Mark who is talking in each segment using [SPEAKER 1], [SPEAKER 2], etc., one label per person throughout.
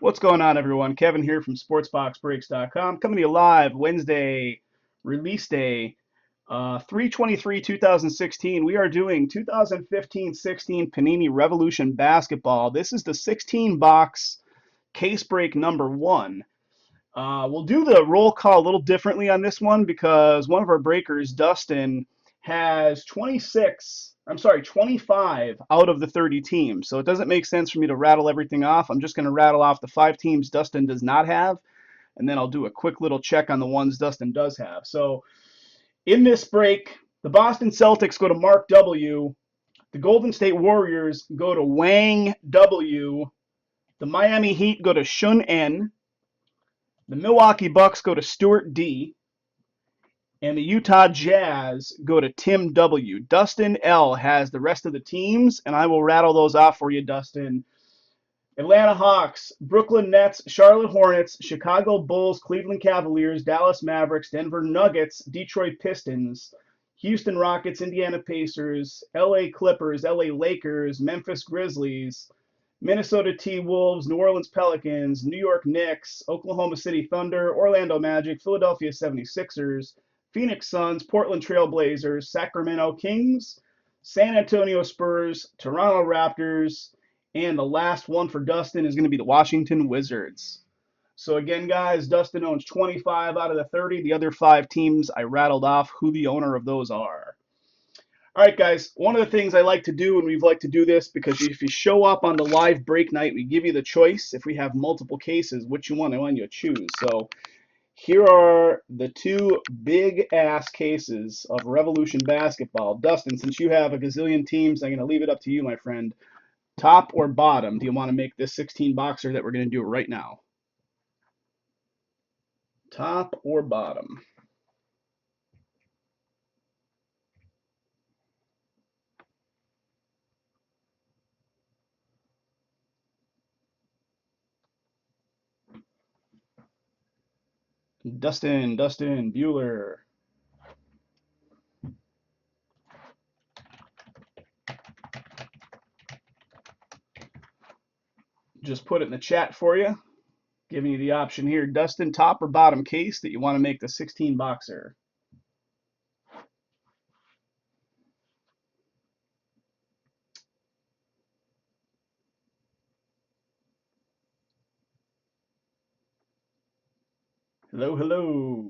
[SPEAKER 1] What's going on, everyone? Kevin here from SportsBoxBreaks.com, coming to you live Wednesday, release day, 3/23/2016. We are doing 2015-16 Panini Revolution Basketball. This is the 16-box case break number one. We'll do the roll call a little differently on this one because one of our breakers, Dustin, has 25 out of the 30 teams. So it doesn't make sense for me to rattle everything off. I'm just going to rattle off the 5 teams Dustin does not have, and then I'll do a quick little check on the ones Dustin does have. So in this break, the Boston Celtics go to Mark W. The Golden State Warriors go to Wang W. The Miami Heat go to Shun N. The Milwaukee Bucks go to Stuart D. And the Utah Jazz go to Tim W. Dustin L. has the rest of the teams, and I will rattle those off for you, Dustin. Atlanta Hawks, Brooklyn Nets, Charlotte Hornets, Chicago Bulls, Cleveland Cavaliers, Dallas Mavericks, Denver Nuggets, Detroit Pistons, Houston Rockets, Indiana Pacers, LA Clippers, LA Lakers, Memphis Grizzlies, Minnesota T-Wolves, New Orleans Pelicans, New York Knicks, Oklahoma City Thunder, Orlando Magic, Philadelphia 76ers, Phoenix Suns, Portland Trail Blazers, Sacramento Kings, San Antonio Spurs, Toronto Raptors, and the last one for Dustin is going to be the Washington Wizards. So again, guys, Dustin owns 25 out of the 30. The other 5 teams, I rattled off who the owner of those are. All right, guys, one of the things I like to do, and we've liked to do this, because if you show up on the live break night, we give you the choice, if we have multiple cases, which one I want you to choose. So here are the 2 big-ass cases of Revolution Basketball. Dustin, since you have a gazillion teams, I'm going to leave it up to you, my friend. Top or bottom, do you want to make this 16-boxer that we're going to do right now? Top or bottom? Dustin Bueller. Just put it in the chat for you, giving you the option here. Dustin, top or bottom case that you want to make the 16-boxer? Hello, hello.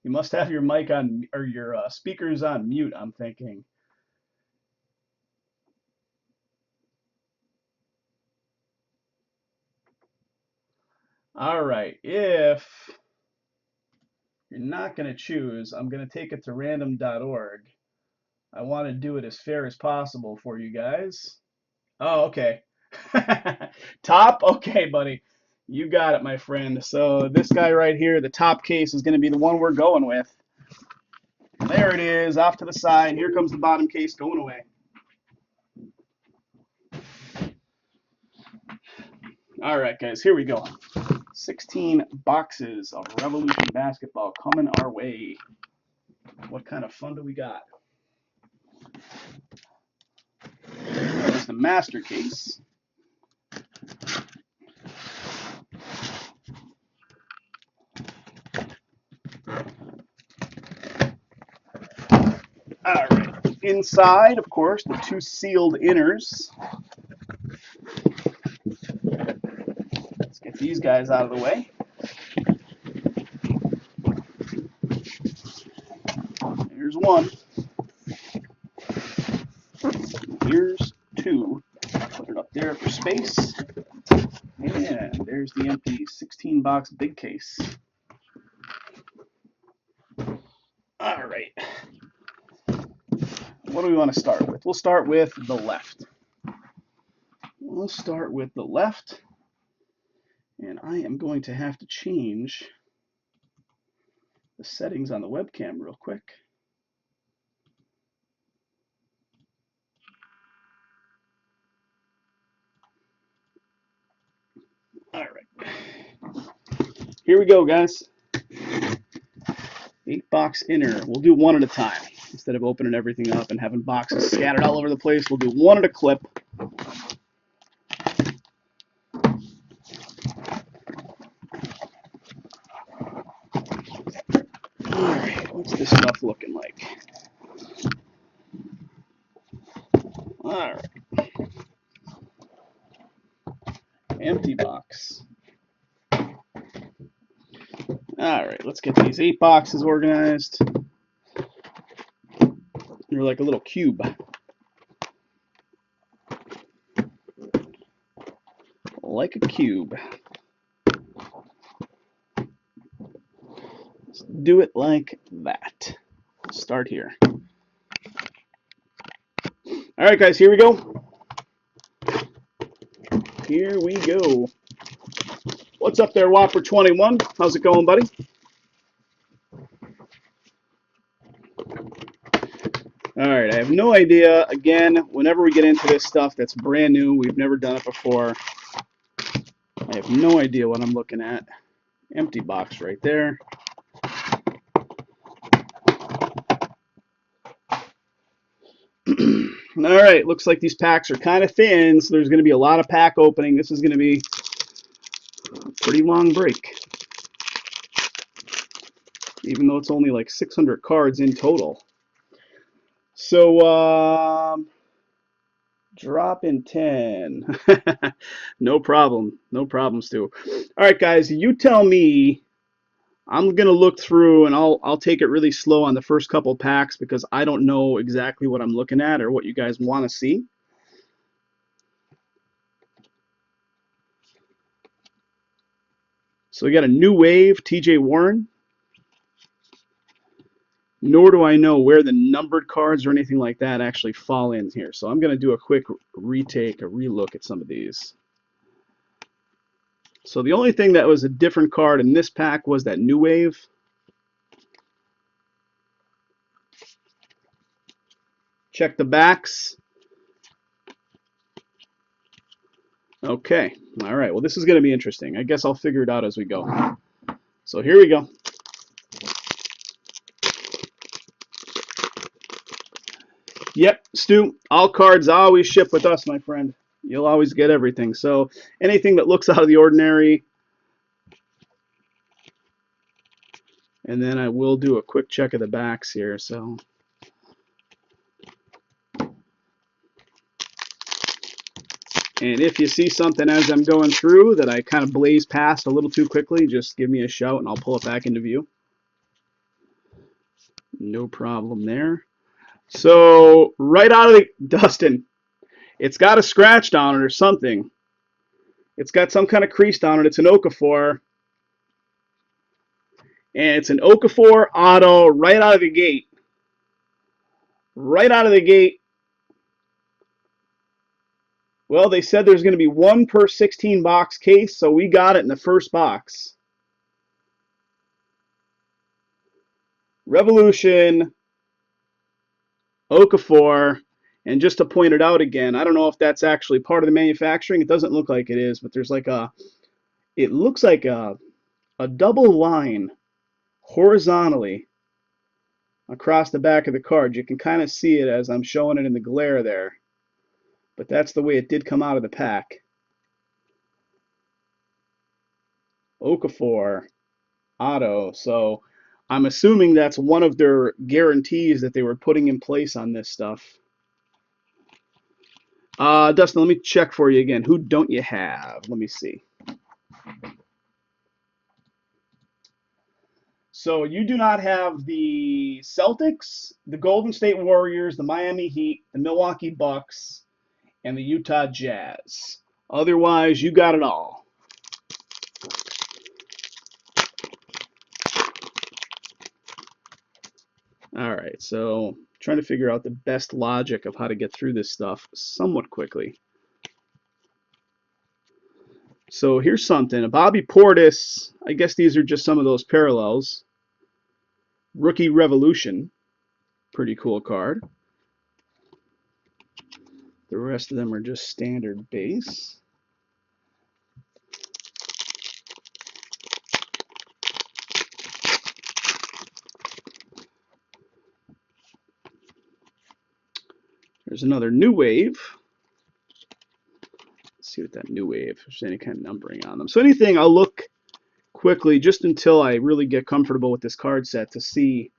[SPEAKER 1] You must have your mic on, or your speakers on mute, I'm thinking. All right, if you're not going to choose, I'm going to take it to random.org. I want to do it as fair as possible for you guys. Oh, okay. Top? Okay, buddy. You got it, my friend. So this guy right here, the top case, is going to be the one we're going with. There it is, off to the side. Here comes the bottom case going away. All right, guys, here we go. 16 boxes of Revolution Basketball coming our way. What kind of fun do we got? There's the master case. All right, inside, of course, the 2 sealed inners. Let's get these guys out of the way. Here's 1. Here's 2. Put it up there for space. And there's the empty 16-box big case. All right. What do we want to start with? We'll start with the left. We'll start with the left. And I am going to have to change the settings on the webcam real quick. All right. Here we go, guys. 8-box inner. We'll do one at a time. Instead of opening everything up and having boxes scattered all over the place, we'll do one at a clip. box looking like? All right. Empty box. All right, let's get these 8 boxes organized. They're like a little cube. Like a cube. Let's do it like that. Start here. All right, guys, here we go. Here we go. What's up there, Whopper 21? How's it going, buddy? All right, I have no idea. Again, whenever we get into this stuff that's brand new, we've never done it before, I have no idea what I'm looking at. Empty box right there. All right, looks like these packs are kind of thin, so there's going to be a lot of pack opening. This is going to be a pretty long break, even though it's only like 600 cards in total. So, drop in 10. No problem. No problem, Stu. All right, guys, you tell me. I'm going to look through, and I'll take it really slow on the first couple packs because I don't know exactly what I'm looking at or what you guys want to see. So we got a new wave, TJ Warren. Nor do I know where the numbered cards or anything like that actually fall in here. So I'm going to do a quick retake, a relook at some of these. So the only thing that was a different card in this pack was that new wave. Check the backs. Okay. All right. Well, this is going to be interesting. I guess I'll figure it out as we go. So here we go. Yep, Stu, all cards always ship with us, my friend. You'll always get everything. So anything that looks out of the ordinary. And then I will do a quick check of the backs here. So and if you see something as I'm going through that I kind of blaze past a little too quickly, just give me a shout and I'll pull it back into view. No problem there. So right out of the Dustin, it's got a scratch down it or something. It's got some kind of crease down it. It's an Okafor. And it's an Okafor auto right out of the gate. Right out of the gate. Well, they said there's going to be 1 per 16 box case, so we got it in the first box. Revolution, Okafor, and just to point it out again, I don't know if that's actually part of the manufacturing. It doesn't look like it is, but there's like it looks like a double line horizontally across the back of the card. You can kind of see it as I'm showing it in the glare there. But that's the way it did come out of the pack. Okafor, auto. So I'm assuming that's one of their guarantees that they were putting in place on this stuff. Dustin, let me check for you again. Who don't you have? Let me see. So you do not have the Celtics, the Golden State Warriors, the Miami Heat, the Milwaukee Bucks, and the Utah Jazz. Otherwise, you got it all. All right, so trying to figure out the best logic of how to get through this stuff somewhat quickly. So here's something. A Bobby Portis, I guess these are just some of those parallels. Rookie Revolution, pretty cool card. The rest of them are just standard base. There's another new wave. Let's see what that new wave, if there's any kind of numbering on them. So anything, I'll look quickly just until I really get comfortable with this card set to see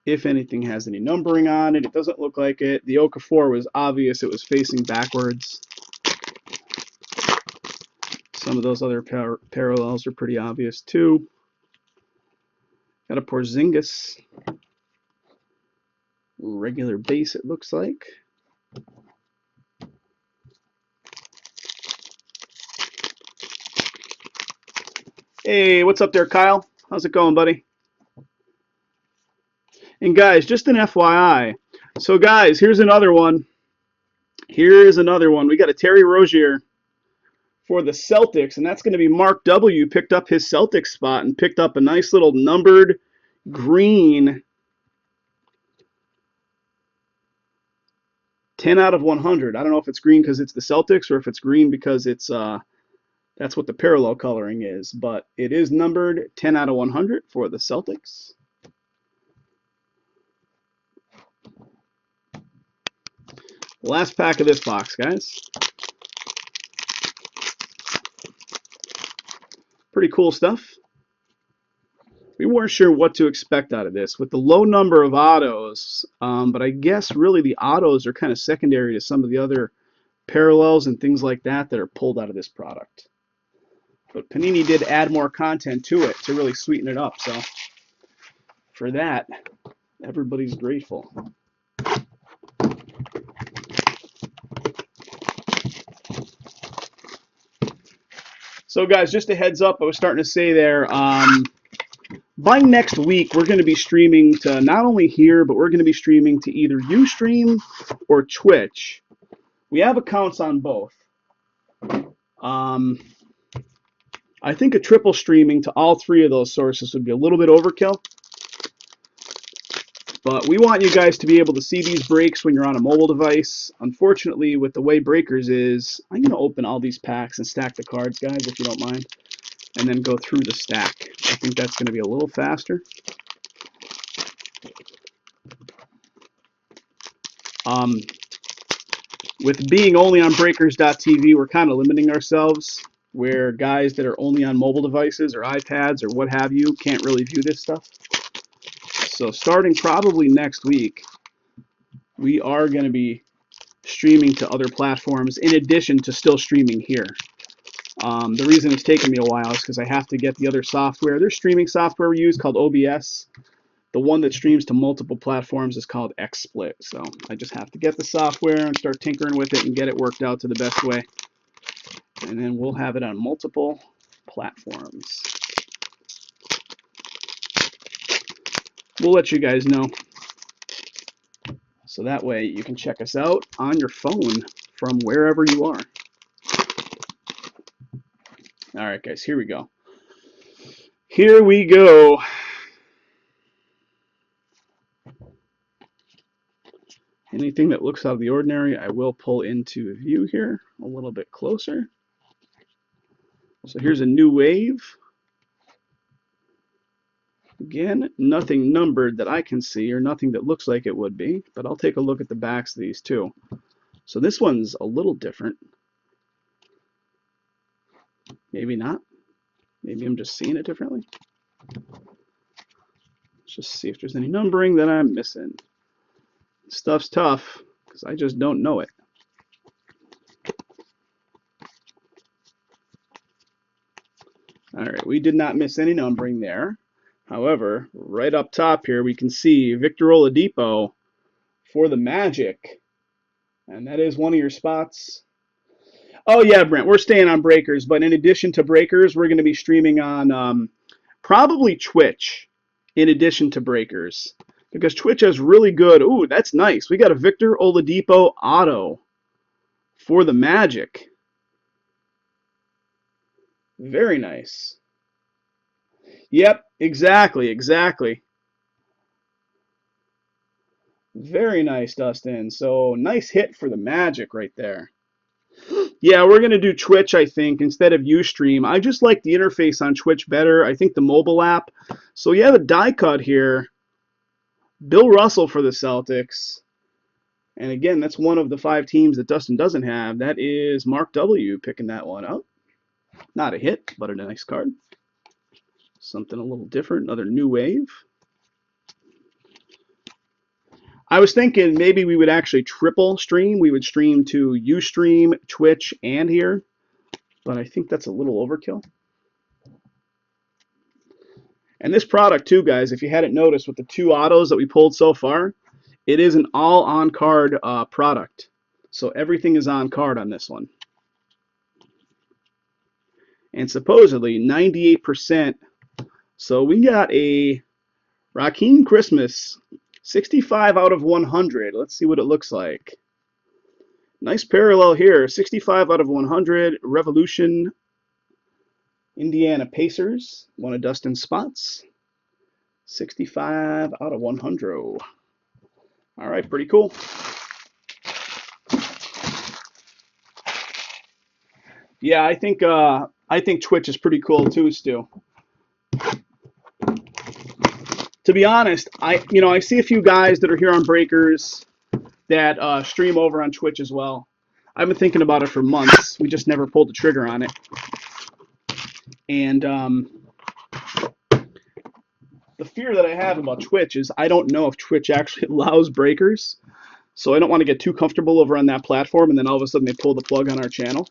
[SPEAKER 1] if anything has any numbering on it. It doesn't look like it. The Okafor was obvious. It was facing backwards. Some of those other parallels are pretty obvious too. Got a Porzingis. Regular base, it looks like. Hey, what's up there, Kyle? How's it going, buddy? And guys, just an FYI. So guys, here's another one. Here's another one. We got a Terry Rozier for the Celtics, and that's going to be Mark W. Picked up his Celtics spot and picked up a nice little numbered green 10 out of 100. I don't know if it's green because it's the Celtics or if it's green because it's that's what the parallel coloring is, but it is numbered 10 out of 100 for the Celtics. Last pack of this box, guys. Pretty cool stuff. We weren't sure what to expect out of this with the low number of autos, but I guess really the autos are kind of secondary to some of the other parallels and things like that that are pulled out of this product. But Panini did add more content to it to really sweeten it up, so for that, everybody's grateful. So guys, just a heads up, I was starting to say there, by next week, we're going to be streaming to not only here, but we're going to be streaming to either Ustream or Twitch. We have accounts on both. I think a triple streaming to all three of those sources would be a little bit overkill. But we want you guys to be able to see these breaks when you're on a mobile device. Unfortunately, with the way Breakers is, I'm going to open all these packs and stack the cards, guys, if you don't mind, and then go through the stack. I think that's going to be a little faster. With being only on Breakers.tv, we're kind of limiting ourselves, where guys that are only on mobile devices or iPads or what have you can't really view this stuff. So starting probably next week, we are going to be streaming to other platforms in addition to still streaming here. The reason it's taken me a while is because I have to get the other software. There's streaming software we use called OBS. The one that streams to multiple platforms is called XSplit. So I just have to get the software and start tinkering with it and get it worked out to the best way. And then we'll have it on multiple platforms. We'll let you guys know. So that way you can check us out on your phone from wherever you are. All right, guys, here we go. Here we go. Anything that looks out of the ordinary, I will pull into view here a little bit closer. So here's a new wave. Again, nothing numbered that I can see, or nothing that looks like it would be, but I'll take a look at the backs of these too. So this one's a little different. Maybe not. Maybe I'm just seeing it differently. Let's just see if there's any numbering that I'm missing. Stuff's tough because I just don't know it. All right, we did not miss any numbering there. However, right up top here, we can see Victor Oladipo for the Magic. And that is one of your spots. Oh, yeah, Brent, we're staying on Breakers. But in addition to Breakers, we're going to be streaming on probably Twitch in addition to Breakers. Because Twitch has really good... Ooh, that's nice. We got a Victor Oladipo auto for the Magic. Very nice. Yep, exactly. Very nice, Dustin. So, nice hit for the Magic right there. Yeah, we're going to do Twitch, I think, instead of Ustream. I just like the interface on Twitch better. I think the mobile app. So, you have a die cut here. Bill Russell for the Celtics. And again, that's one of the 5 teams that Dustin doesn't have. That is Mark W. picking that one up. Not a hit, but a nice card. Something a little different. Another new wave. I was thinking maybe we would actually triple stream. We would stream to Ustream, Twitch, and here, but I think that's a little overkill. And this product too, guys, if you hadn't noticed with the 2 autos that we pulled so far, it is an all on-card product. So everything is on card on this one. And supposedly 98%. So we got a Raheem Christmas 65 out of 100. Let's see what it looks like. Nice parallel here. 65 out of 100. Revolution Indiana Pacers. One of Dustin's spots. 65 out of 100. All right, pretty cool. Yeah, I think Twitch is pretty cool too, Stu. To be honest, I see a few guys that are here on Breakers that stream over on Twitch as well. I've been thinking about it for months. We just never pulled the trigger on it. And the fear that I have about Twitch is I don't know if Twitch actually allows Breakers. So I don't want to get too comfortable over on that platform and then all of a sudden they pull the plug on our channel.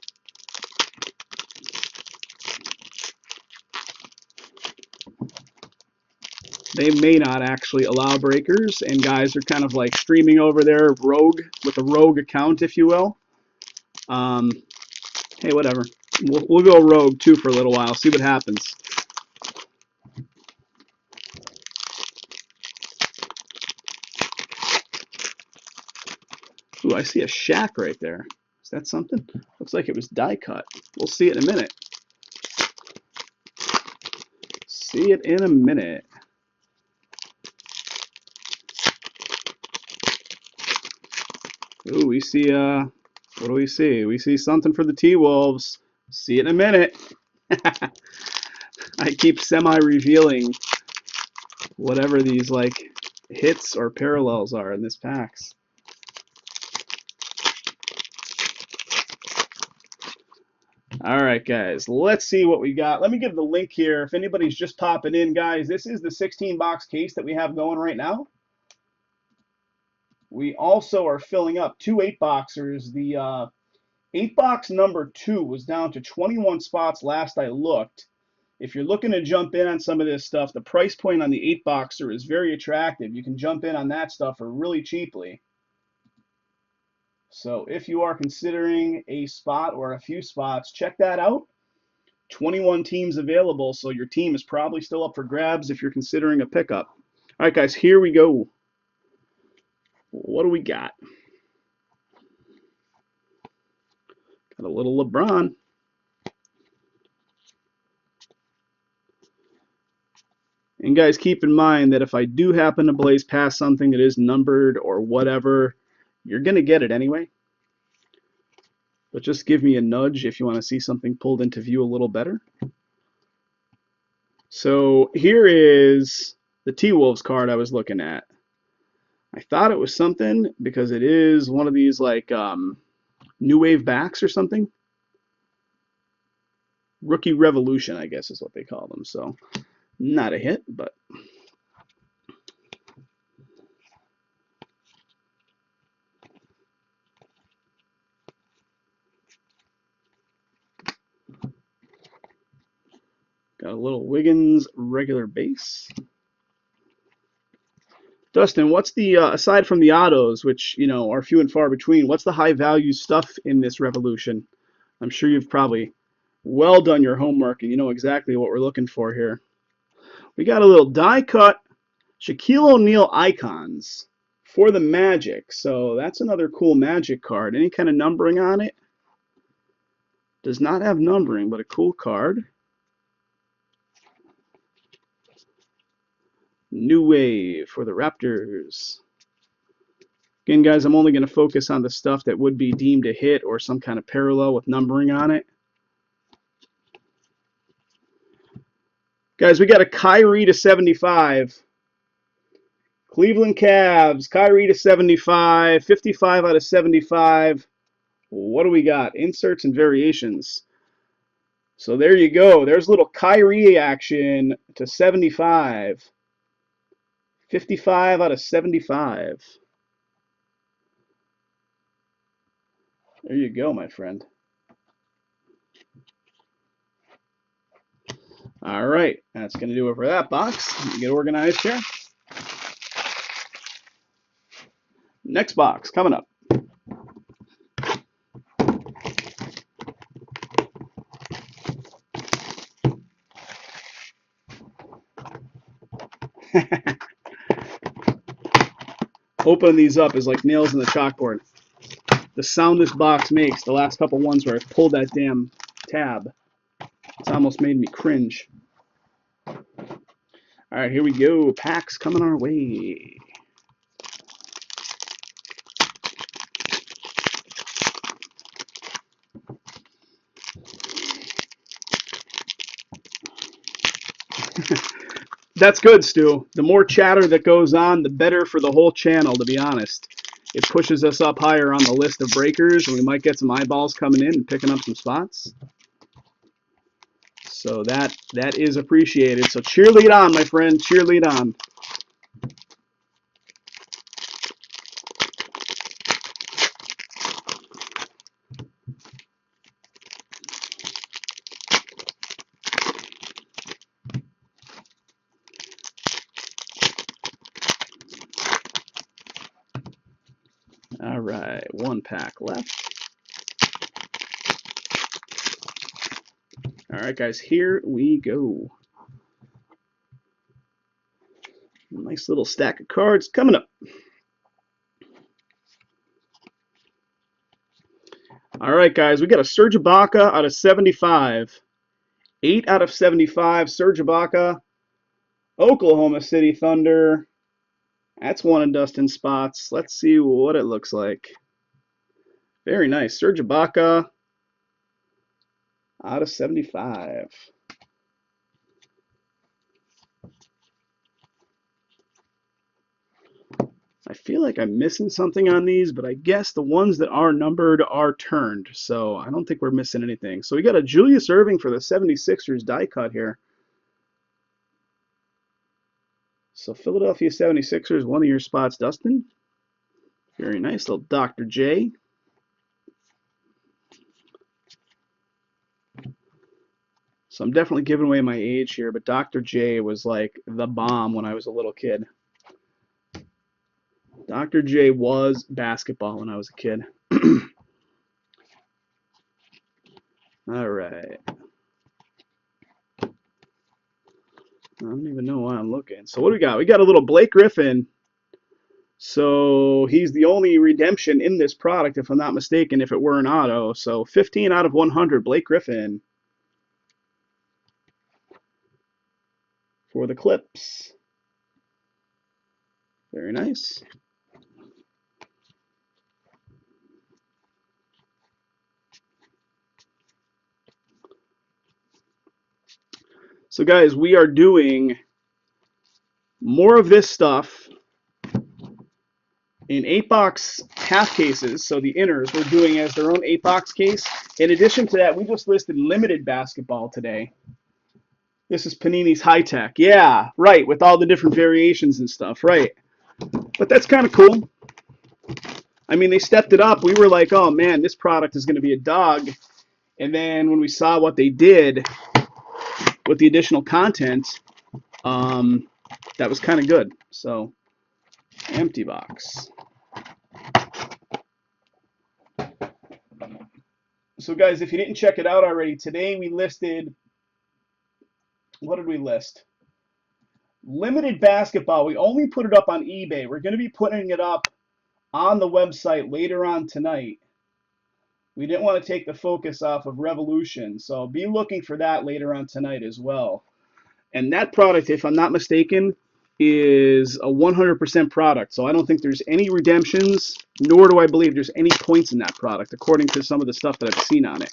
[SPEAKER 1] They may not actually allow Breakers, and guys are kind of like streaming over there rogue, with a rogue account, if you will. Hey, whatever. We'll go rogue too for a little while, see what happens. Ooh, I see a shack right there. Is that something? Looks like it was die cut. We'll see it in a minute. See it in a minute. Ooh, we see, what do we see? We see something for the T-Wolves. See it in a minute. I keep semi-revealing whatever these, like, hits or parallels are in this packs. All right, guys, let's see what we got. Let me give the link here. If anybody's just popping in, guys, this is the 16-box case that we have going right now. We also are filling up 2 8-boxers. The 8-box number 2 was down to 21 spots last I looked. If you're looking to jump in on some of this stuff, the price point on the 8-boxer is very attractive. You can jump in on that stuff for really cheaply. So if you are considering a spot or a few spots, check that out. 21 teams available, so your team is probably still up for grabs if you're considering a pickup. All right, guys, here we go. What do we got? Got a little LeBron. And guys, keep in mind that if I do happen to blaze past something that is numbered or whatever, you're going to get it anyway. But just give me a nudge if you want to see something pulled into view a little better. So here is the T-Wolves card I was looking at. I thought it was something because it is one of these like new wave backs or something. Rookie Revolution, I guess is what they call them. So not a hit, but got a little Wiggins regular base. Dustin, what's the, aside from the autos, which, you know, are few and far between, what's the high value stuff in this Revolution? I'm sure you've probably well done your homework and you know exactly what we're looking for here. We got a little die cut Shaquille O'Neal icons for the Magic. So that's another cool Magic card. Any kind of numbering on it? Does not have numbering, but a cool card. New wave for the Raptors. Again, guys, I'm only going to focus on the stuff that would be deemed a hit or some kind of parallel with numbering on it. Guys, we got a Kyrie to 75. Cleveland Cavs, Kyrie to 75, 55 out of 75. What do we got? Inserts and variations. So there you go. There's a little Kyrie action to 75. 55 out of 75. There you go, my friend. All right, that's going to do it for that box. Let me get organized here. Next box coming up. Opening these up is like nails in the chalkboard. The sound this box makes, the last couple ones where I pulled that damn tab, it's almost made me cringe. All right, here we go. Packs coming our way. That's good, Stu. The more chatter that goes on, the better for the whole channel, to be honest. It pushes us up higher on the list of breakers, and we might get some eyeballs coming in and picking up some spots. So that is appreciated. So cheerlead on, my friend. Cheerlead on. All right, one pack left. All right, guys, here we go. Nice little stack of cards coming up. All right, guys, we got a Serge Ibaka out of 75. 8 out of 75, Serge Ibaka, Oklahoma City Thunder. That's one of Dustin's spots. Let's see what it looks like. Very nice. Serge Ibaka out of 75. I feel like I'm missing something on these, but I guess the ones that are numbered are turned, so I don't think we're missing anything. So we got a Julius Erving for the 76ers die cut here. So Philadelphia 76ers, one of your spots, Dustin. Very nice. Little Dr. J. So I'm definitely giving away my age here, but Dr. J was like the bomb when I was a little kid. Dr. J was basketball when I was a kid. All right. I don't even know why I'm looking. So what do we got? We got a little Blake Griffin. So he's the only redemption in this product, if I'm not mistaken, if it were an auto. So 15 out of 100, Blake Griffin for the Clips. Very nice. So guys, we are doing more of this stuff in 8-box half cases. So the inners we're doing as their own 8-box case. In addition to that, we just listed limited basketball today. This is Panini's High Tech. Yeah, right, with all the different variations and stuff, right. But that's kind of cool. I mean, they stepped it up. We were like, oh man, this product is going to be a dog. And then when we saw what they did with the additional content, that was kind of good. So, empty box. So guys, if you didn't check it out already, today we listed, what did we list? Limited basketball. We only put it up on eBay. We're going to be putting it up on the website later on tonight. We didn't want to take the focus off of Revolution, so be looking for that later on tonight as well. And that product, if I'm not mistaken, is a 100% product. So I don't think there's any redemptions, nor do I believe there's any points in that product, according to some of the stuff that I've seen on it.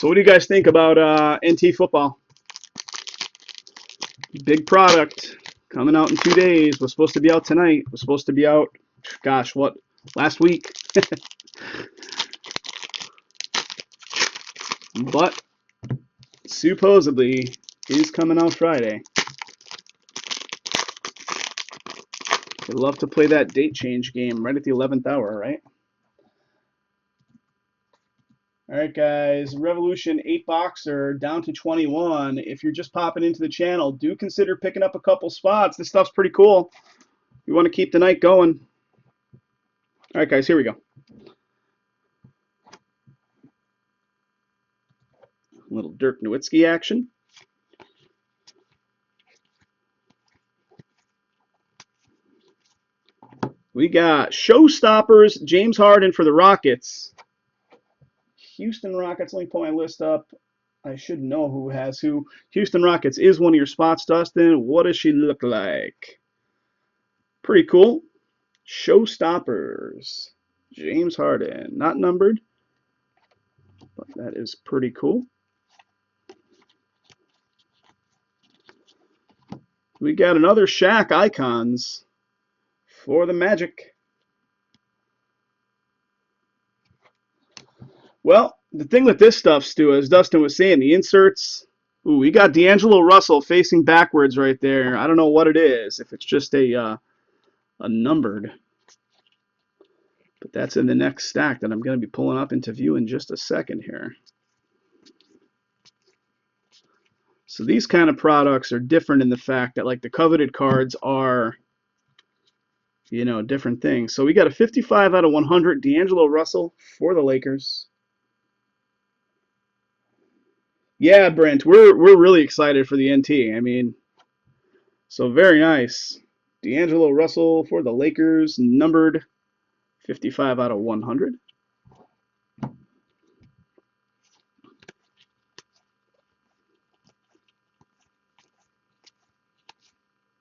[SPEAKER 1] So what do you guys think about NT football? Big product coming out in 2 days. Was supposed to be out tonight. Was supposed to be out, gosh, what, last week? But supposedly is coming out Friday. I'd love to play that date change game right at the 11th hour, right? All right, guys, Revolution 8-boxer down to 21. If you're just popping into the channel, do consider picking up a couple spots. This stuff's pretty cool. You want to keep the night going. All right, guys, here we go. A little Dirk Nowitzki action. We got Showstoppers, James Harden for the Rockets. Houston Rockets, let me pull my list up. I should know who has who. Houston Rockets is one of your spots, Dustin. What does she look like? Pretty cool. Showstoppers, James Harden. Not numbered, but that is pretty cool. We got another Shaq Icons for the Magic. Well, the thing with this stuff, Stu, as Dustin was saying, the inserts. Ooh, we got D'Angelo Russell facing backwards right there. I don't know what it is, if it's just a numbered. But that's in the next stack that I'm going to be pulling up into view in just a second here. So these kind of products are different in the fact that, like, the coveted cards are, you know, different things. So we got a 55 out of 100 D'Angelo Russell for the Lakers. Yeah, Brent, we're really excited for the NT. I mean, so very nice. D'Angelo Russell for the Lakers, numbered 55 out of 100.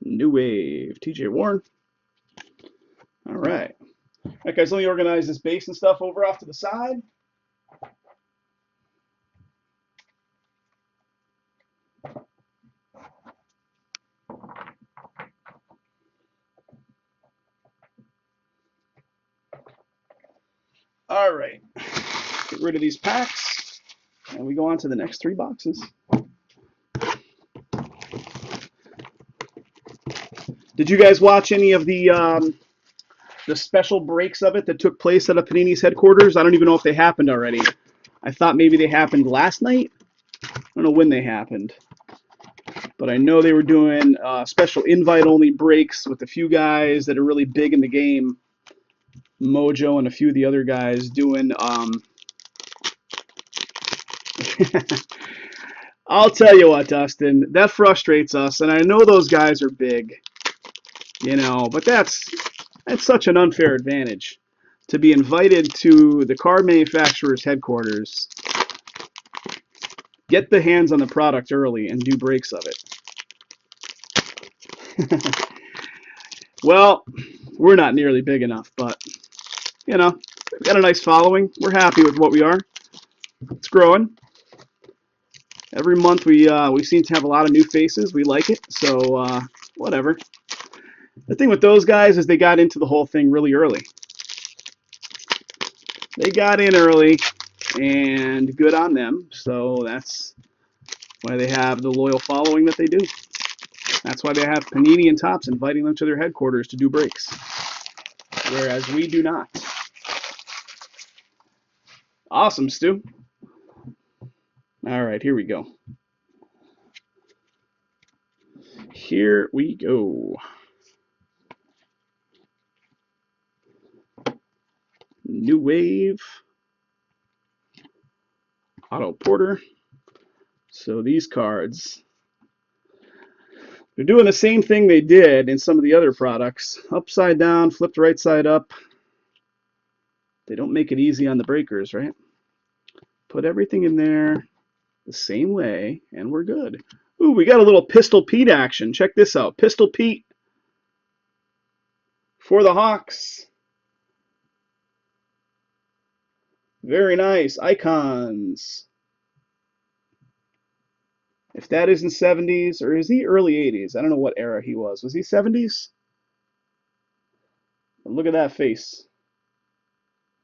[SPEAKER 1] New Wave, TJ Warren. All right. All right, guys, let me organize this base and stuff over off to the side. All right. Get rid of these packs, and we go on to the next 3 boxes. Did you guys watch any of the special breaks of it that took place at a Panini's headquarters? I don't even know if they happened already. I thought maybe they happened last night. I don't know when they happened. But I know they were doing special invite-only breaks with a few guys that are really big in the game. Mojo and a few of the other guys doing... I'll tell you what, Dustin, that frustrates us. And I know those guys are big, you know, but that's such an unfair advantage to be invited to the card manufacturer's headquarters, get the hands on the product early, and do breaks of it. Well, we're not nearly big enough, but, you know, we've got a nice following. We're happy with what we are. It's growing. Every month we seem to have a lot of new faces. We like it, so whatever. The thing with those guys is they got into the whole thing really early. They got in early, and good on them. So that's why they have the loyal following that they do. That's why they have Panini and Topps inviting them to their headquarters to do breaks, whereas we do not. Awesome, Stu. All right, here we go. Here we go. New Wave. Otto Porter. So these cards, they're doing the same thing they did in some of the other products. Upside down, flipped right side up. They don't make it easy on the breakers, right? Put everything in there the same way, and we're good. Ooh, we got a little Pistol Pete action. Check this out. Pistol Pete for the Hawks. Very nice. Icons. If that isn't 70s, or is he early 80s? I don't know what era he was. Was he 70s? Look at that face.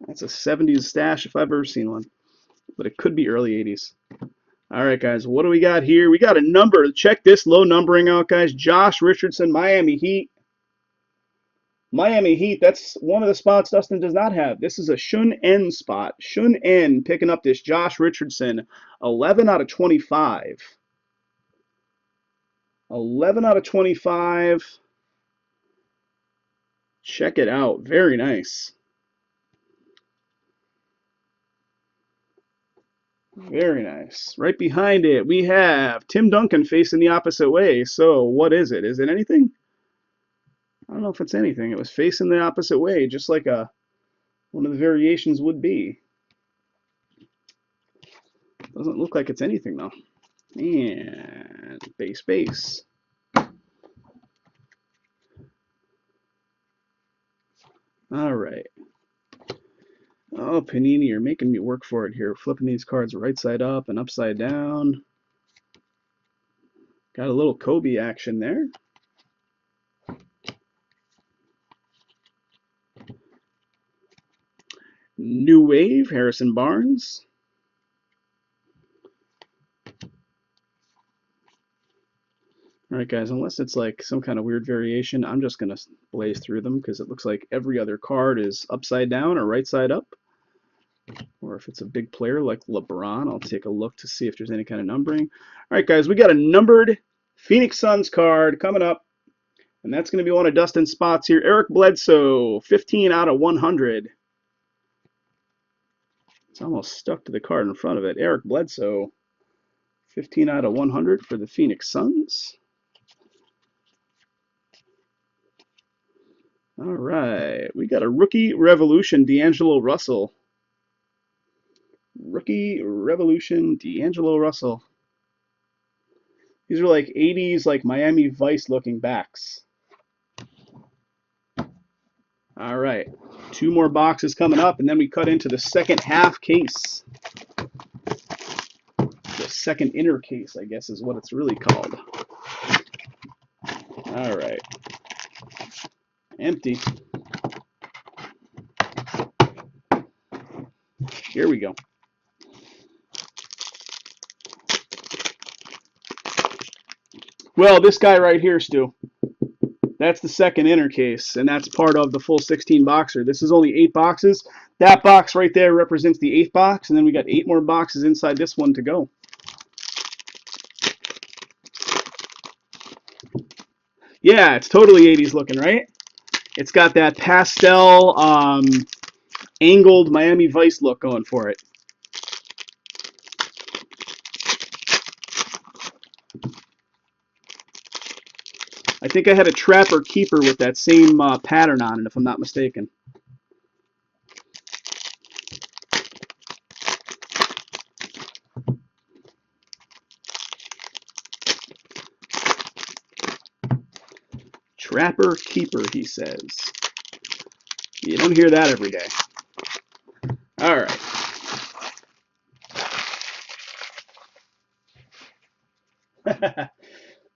[SPEAKER 1] That's a 70s stash if I've ever seen one. But it could be early 80s. All right, guys, what do we got here? We got a number. Check this low numbering out, guys. Josh Richardson, Miami Heat. Miami Heat, that's one of the spots Dustin does not have. This is a Shun N spot. Shun N picking up this Josh Richardson. 11 out of 25. 11 out of 25. Check it out. Very nice. Very nice. Right behind it, we have Tim Duncan facing the opposite way. So what is it? Is it anything? I don't know if it's anything. It was facing the opposite way, just like one of the variations would be. Doesn't look like it's anything, though. And base. All right. Oh, Panini, you're making me work for it here. Flipping these cards right side up and upside down. Got a little Kobe action there. New Wave, Harrison Barnes. All right, guys, unless it's like some kind of weird variation, I'm just going to blaze through them because it looks like every other card is upside down or right side up. Or if it's a big player like LeBron, I'll take a look to see if there's any kind of numbering. All right, guys, we got a numbered Phoenix Suns card coming up. And that's going to be one of Dustin's spots here. Eric Bledsoe, 15 out of 100. It's almost stuck to the card in front of it. Eric Bledsoe, 15 out of 100 for the Phoenix Suns. All right, we got a Rookie Revolution, D'Angelo Russell. Rookie Revolution, D'Angelo Russell. These are like 80s, like Miami Vice looking backs. All right, 2 more boxes coming up, and then we cut into the second half case. The second inner case, I guess, is what it's really called. All right. Empty. Here we go. Well, this guy right here, Stu, that's the second inner case, and that's part of the full 16 boxer. This is only 8 boxes. That box right there represents the 8th box, and then we got 8 more boxes inside this one to go. Yeah, it's totally 80s looking, right? It's got that pastel, angled Miami Vice look going for it. I think I had a Trapper Keeper with that same pattern on it, if I'm not mistaken. Trapper Keeper, he says. You don't hear that every day. All right.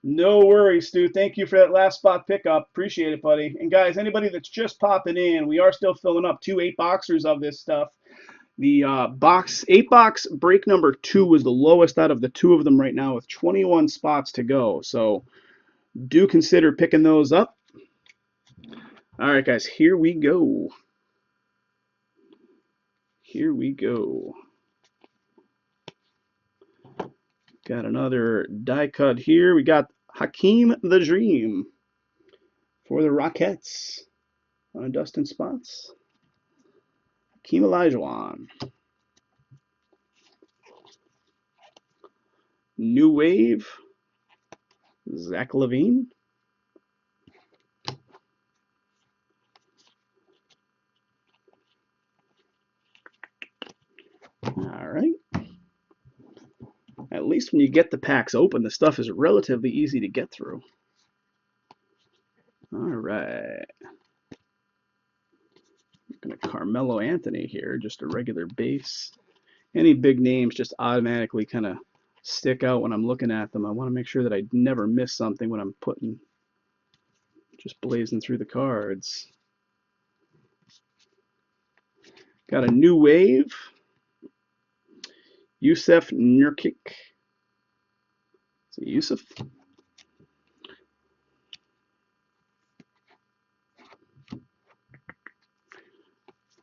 [SPEAKER 1] No worries, Stu. Thank you for that last spot pickup. Appreciate it, buddy. And guys, anybody that's just popping in, we are still filling up 2 8-boxers of this stuff. The 8-box break number 2 was the lowest out of the 2 of them right now with 21 spots to go. So do consider picking those up. All right, guys, here we go. Here we go. Got another die cut here. We got Hakeem the Dream for the Rockettes on Dustin spots. Hakeem Olajuwon. New Wave, Zach LaVine. All right. At least when you get the packs open, the stuff is relatively easy to get through. All right. Looking at Carmelo Anthony here, just a regular base. Any big names just automatically kind of stick out when I'm looking at them. I want to make sure that I never miss something when I'm just blazing through the cards. Got a new wave. Yusuf Nurkic. Is it Yusuf?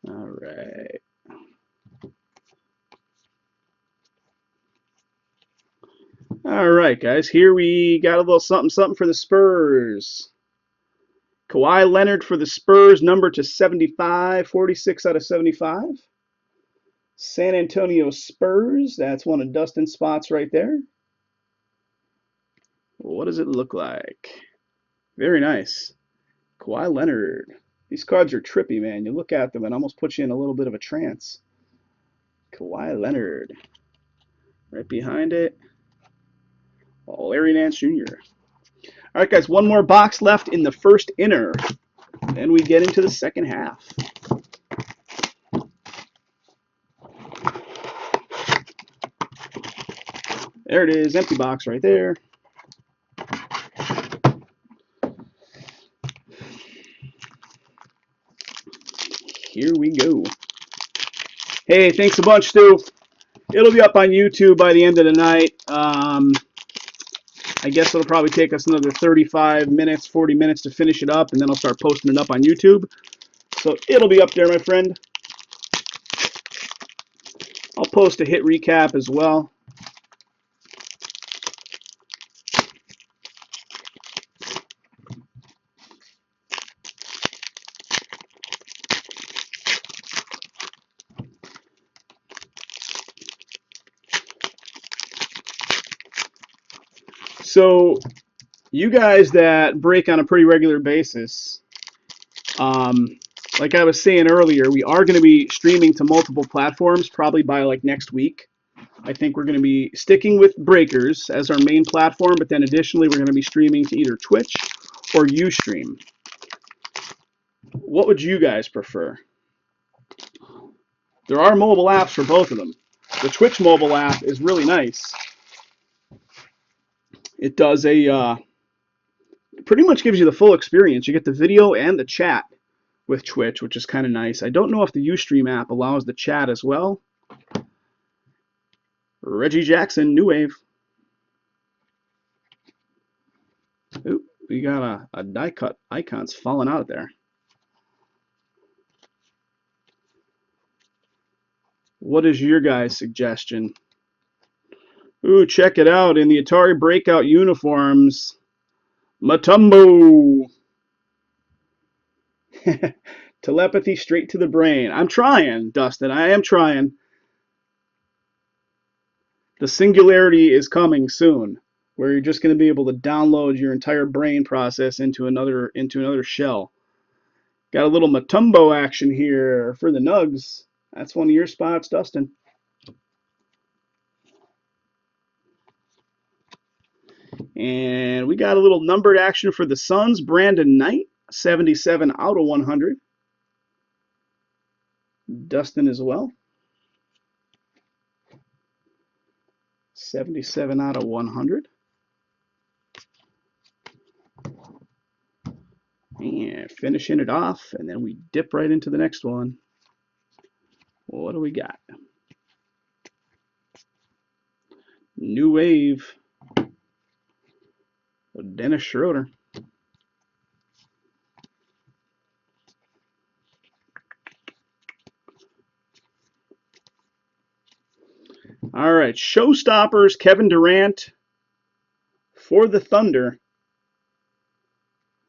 [SPEAKER 1] All right. All right, guys. Here we got a little something for the Spurs. Kawhi Leonard for the Spurs, number to 75, 46 out of 75. San Antonio Spurs. That's one of Dustin's spots right there. What does it look like? Very nice. Kawhi Leonard. These cards are trippy, man. You look at them and almost put you in a little bit of a trance. Kawhi Leonard. Right behind it, Larry Nance Jr. All right, guys, one more box left in the first inner. Then we get into the second half. There it is, empty box right there. Here we go. Hey, thanks a bunch, Stu. It'll be up on YouTube by the end of the night. I guess it'll probably take us another 35 minutes, 40 minutes to finish it up, and then I'll start posting it up on YouTube. So it'll be up there, my friend. I'll post a hit recap as well. So you guys that break on a pretty regular basis, like I was saying earlier, we are going to be streaming to multiple platforms probably by like next week. I think we're going to be sticking with Breakers as our main platform, but then additionally we're going to be streaming to either Twitch or Ustream. What would you guys prefer? There are mobile apps for both of them. The Twitch mobile app is really nice. It does pretty much gives you the full experience. You get the video and the chat with Twitch, which is kind of nice. I don't know if the Ustream app allows the chat as well. Reggie Jackson, New Wave. Ooh, we got a die cut icons falling out there. What is your guys' suggestion? Ooh, check it out. In the Atari Breakout uniforms, Mutombo. Telepathy straight to the brain. I'm trying, Dustin. I am trying. The singularity is coming soon, where you're just going to be able to download your entire brain process into another shell. Got a little Mutombo action here for the Nugs. That's one of your spots, Dustin. And we got a little numbered action for the Suns. Brandon Knight, 77 out of 100. Dustin as well. 77 out of 100. And finishing it off, and then we dip right into the next one. What do we got? New Wave. Dennis Schroeder. All right, Showstoppers, Kevin Durant for the Thunder.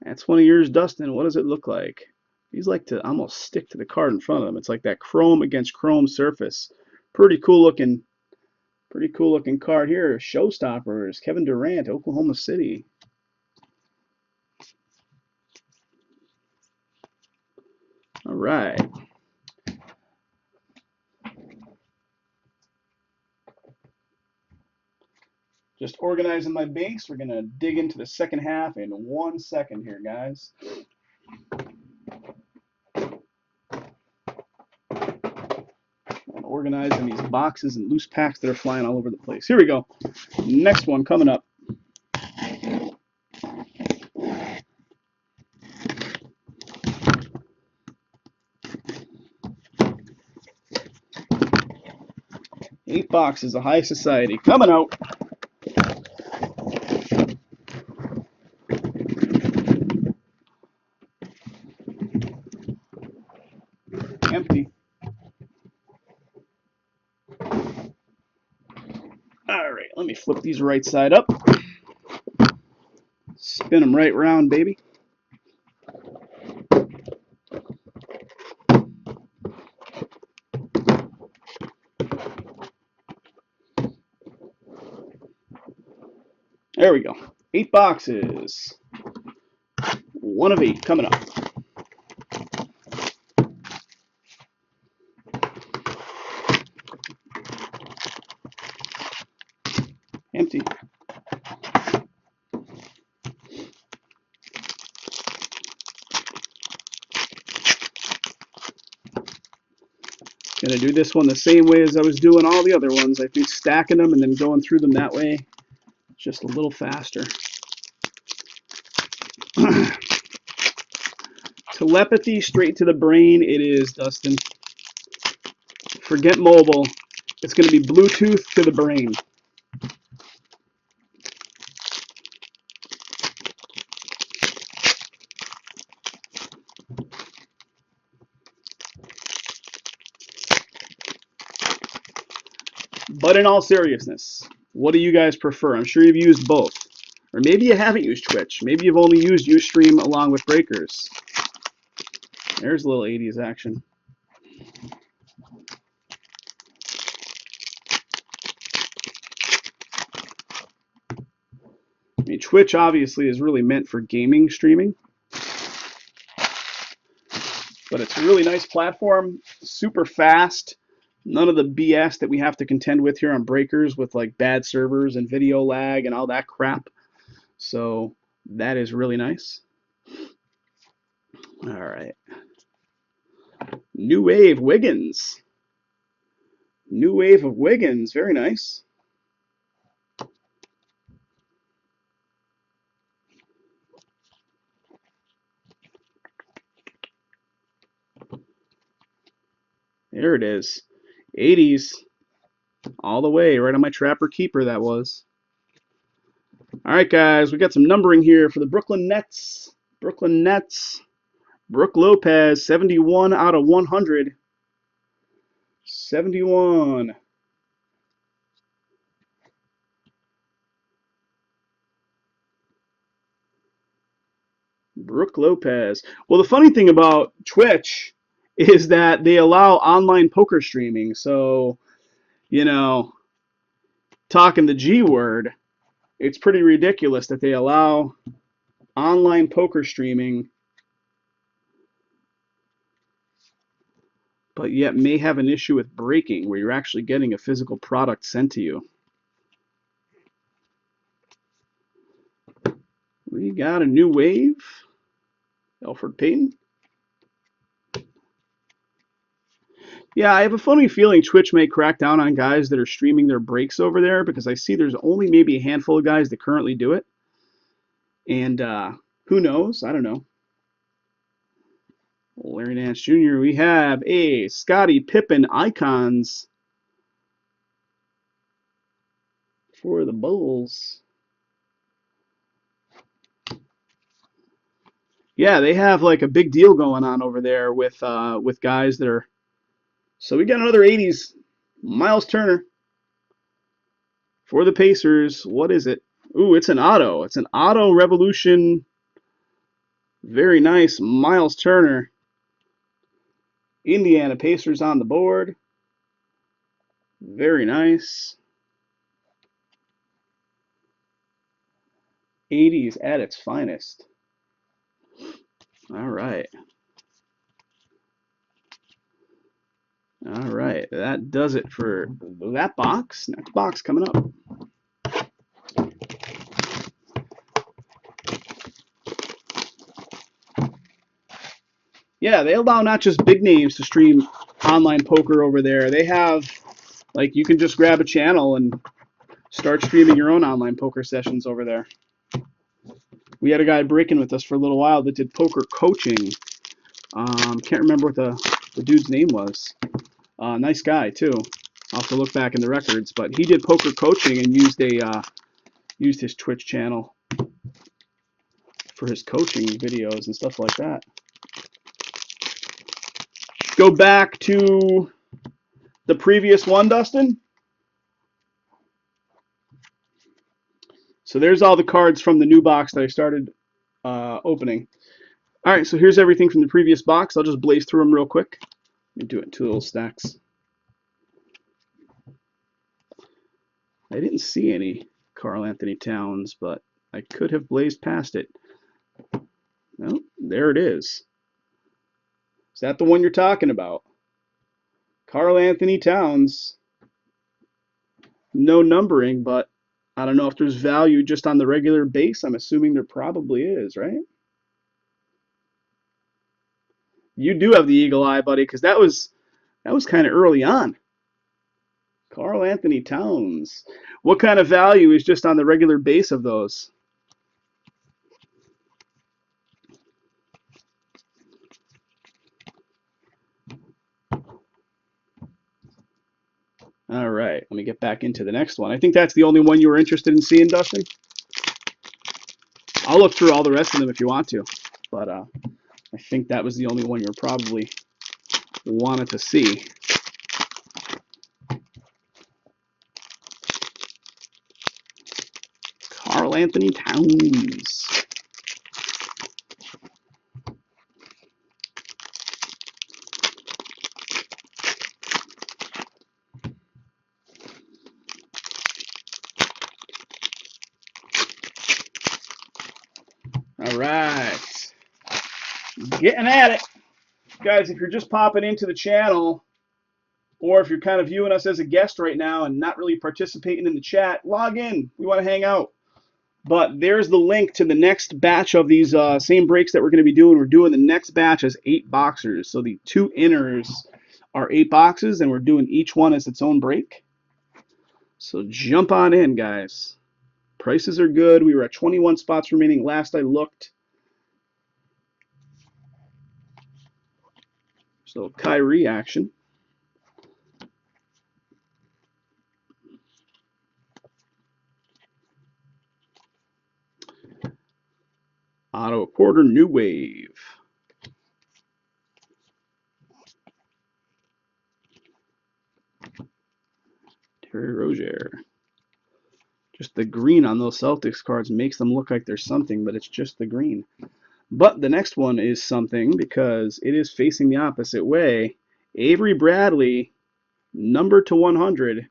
[SPEAKER 1] That's one of yours, Dustin. What does it look like? These like to almost stick to the card in front of them. It's like that chrome against chrome surface. Pretty cool looking card here. Showstoppers, Kevin Durant, Oklahoma City. All right. Just organizing my base. We're going to dig into the second half in 1 second here, guys. And organizing these boxes and loose packs that are flying all over the place. Here we go. Next one coming up. Eight boxes of High Society coming out. Empty. All right, let me flip these right side up. Spin them right round, baby. There we go. 8 boxes. 1 of 8 coming up. Empty. Gonna do this one the same way as I was doing all the other ones. I think stacking them and then going through them that way, just a little faster. Telepathy straight to the brain it is, Dustin. Forget mobile. It's going to be Bluetooth to the brain. But in all seriousness, what do you guys prefer? I'm sure you've used both. Or maybe you haven't used Twitch. Maybe you've only used Ustream along with Breakers. There's a little 80s action. I mean, Twitch obviously is really meant for gaming streaming. But it's a really nice platform, super fast. None of the BS that we have to contend with here on Breakers with like bad servers and video lag and all that crap. So that is really nice. All right. New Wave Wiggins. New Wave of Wiggins. Very nice. There it is. 80s. All the way. Right on my Trapper Keeper, that was. All right, guys. We got some numbering here for the Brooklyn Nets. Brooklyn Nets. Brook Lopez, 71 out of 100. 71. Brook Lopez. Well, the funny thing about Twitch is that they allow online poker streaming. So, you know, talking the G word, it's pretty ridiculous that they allow online poker streaming, but yet may have an issue with breaking where you're actually getting a physical product sent to you. We got a new wave. Alfred Payton. Yeah, I have a funny feeling Twitch may crack down on guys that are streaming their breaks over there because I see there's only maybe a handful of guys that currently do it. And who knows? I don't know. Larry Nance Jr. We have a Scottie Pippen Icons for the Bulls. Yeah, they have like a big deal going on over there with guys that are. So we got another 80s. Miles Turner for the Pacers. What is it? Ooh, it's an auto. It's an auto Revolution. Very nice. Miles Turner. Indiana Pacers on the board. Very nice. 80s at its finest. All right. All right. That does it for that box. Next box coming up. Yeah, they allow not just big names to stream online poker over there. They have, like, you can just grab a channel and start streaming your own online poker sessions over there. We had a guy breaking with us for a little while that did poker coaching. Can't remember what the dude's name was. Nice guy too. I'll have to look back in the records, but he did poker coaching and used his Twitch channel for his coaching videos and stuff like that. Go back to the previous one, Dustin. So there's all the cards from the new box that I started opening. All right, so here's everything from the previous box. I'll just blaze through them real quick. Let me do it in 2 little stacks. I didn't see any Karl Anthony Towns, but I could have blazed past it. Well, there it is. Is that the one you're talking about? Karl Anthony Towns. No numbering, but I don't know if there's value just on the regular base. I'm assuming there probably is, right? You do have the eagle eye, buddy, because that was kind of early on. Karl Anthony Towns. What kind of value is just on the regular base of those? All right, let me get back into the next one. I think that's the only one you were interested in seeing, Dustin. I'll look through all the rest of them if you want to, but I think that was the only one you probably wanted to see. Karl Anthony Towns. All right, getting at it. Guys, if you're just popping into the channel, or if you're kind of viewing us as a guest right now and not really participating in the chat, log in. We want to hang out. But there's the link to the next batch of these same breaks that we're going to be doing. We're doing the next batch as 8 boxers. So the 2 inners are 8 boxes, and we're doing each one as its own break. So jump on in, guys. Prices are good. We were at 21 spots remaining last I looked. So Kyrie action. Otto Porter, New Wave. Terry Rozier. Just the green on those Celtics cards makes them look like there's something, but it's just the green. But the next one is something because it is facing the opposite way. Avery Bradley, number to 100.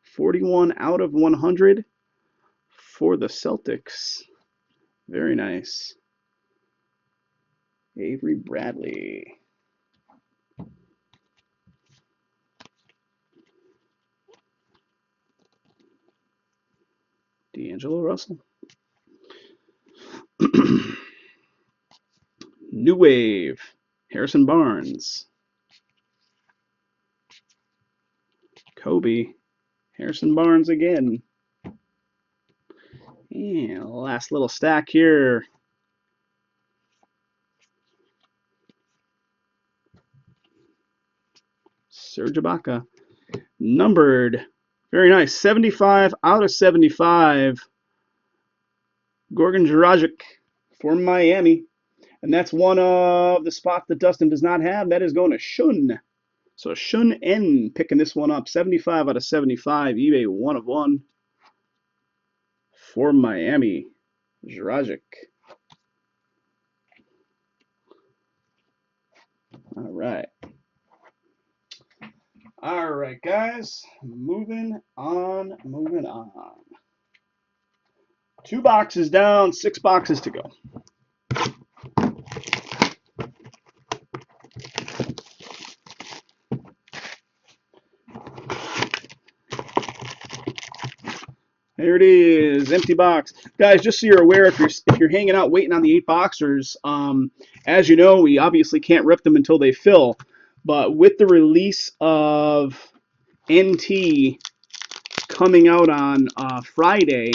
[SPEAKER 1] 41 out of 100 for the Celtics. Very nice. Avery Bradley. D'Angelo Russell. New Wave. Harrison Barnes. Kobe. Harrison Barnes again. And last little stack here. Serge Ibaka. Numbered. Very nice. 75 out of 75. Goran Dragic for Miami. And that's one of the spots that Dustin does not have. That is going to Shun. So Shun N picking this one up. 75 out of 75. eBay 1 of 1 for Miami. Dragic. All right. All right, guys. Moving on. 2 boxes down, 6 boxes to go. There it is, empty box. Guys, just so you're aware, if you're hanging out waiting on the 8 boxers, as you know, we obviously can't rip them until they fill. But with the release of NT coming out on Friday,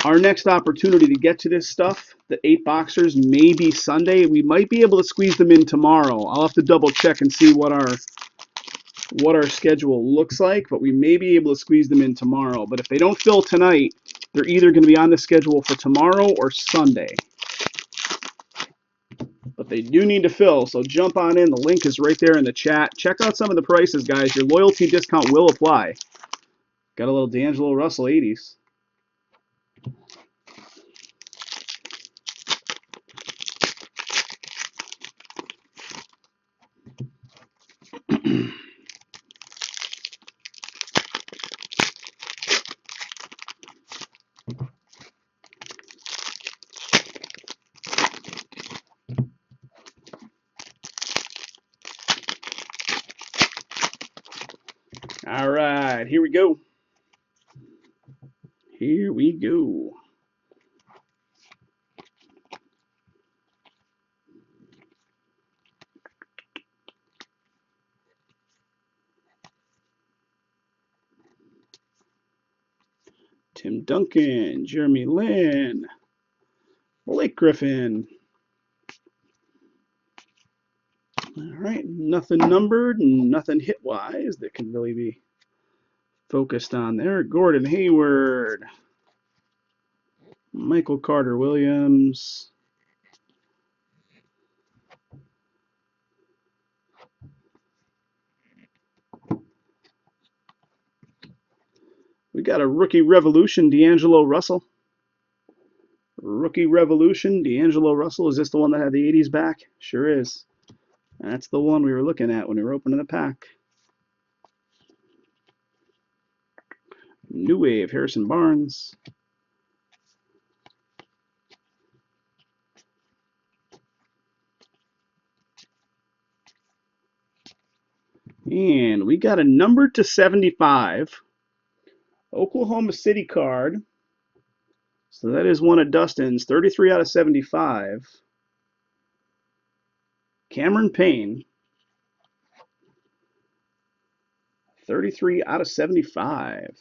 [SPEAKER 1] our next opportunity to get to this stuff, the 8 boxers, may be Sunday. We might be able to squeeze them in tomorrow. I'll have to double check and see what our schedule looks like, but we may be able to squeeze them in tomorrow. But if they don't fill tonight, they're either going to be on the schedule for tomorrow or Sunday. But they do need to fill, so jump on in. The link is right there in the chat. Check out some of the prices, guys. Your loyalty discount will apply. Got a little D'Angelo Russell 80s. All right, here we go. Here we go. Tim Duncan, Jeremy Lin, Blake Griffin. All right, nothing numbered, nothing hit-wise that can really be focused on there. Gordon Hayward, Michael Carter-Williams. We got a Rookie Revolution, D'Angelo Russell. Rookie Revolution, D'Angelo Russell. Is this the one that had the 80s back? Sure is. That's the one we were looking at when we were opening the pack. New Wave, Harrison Barnes. And we got a number to 75. Oklahoma City card. So that is one of Dustin's. 33 out of 75. Cameron Payne. 33 out of 75.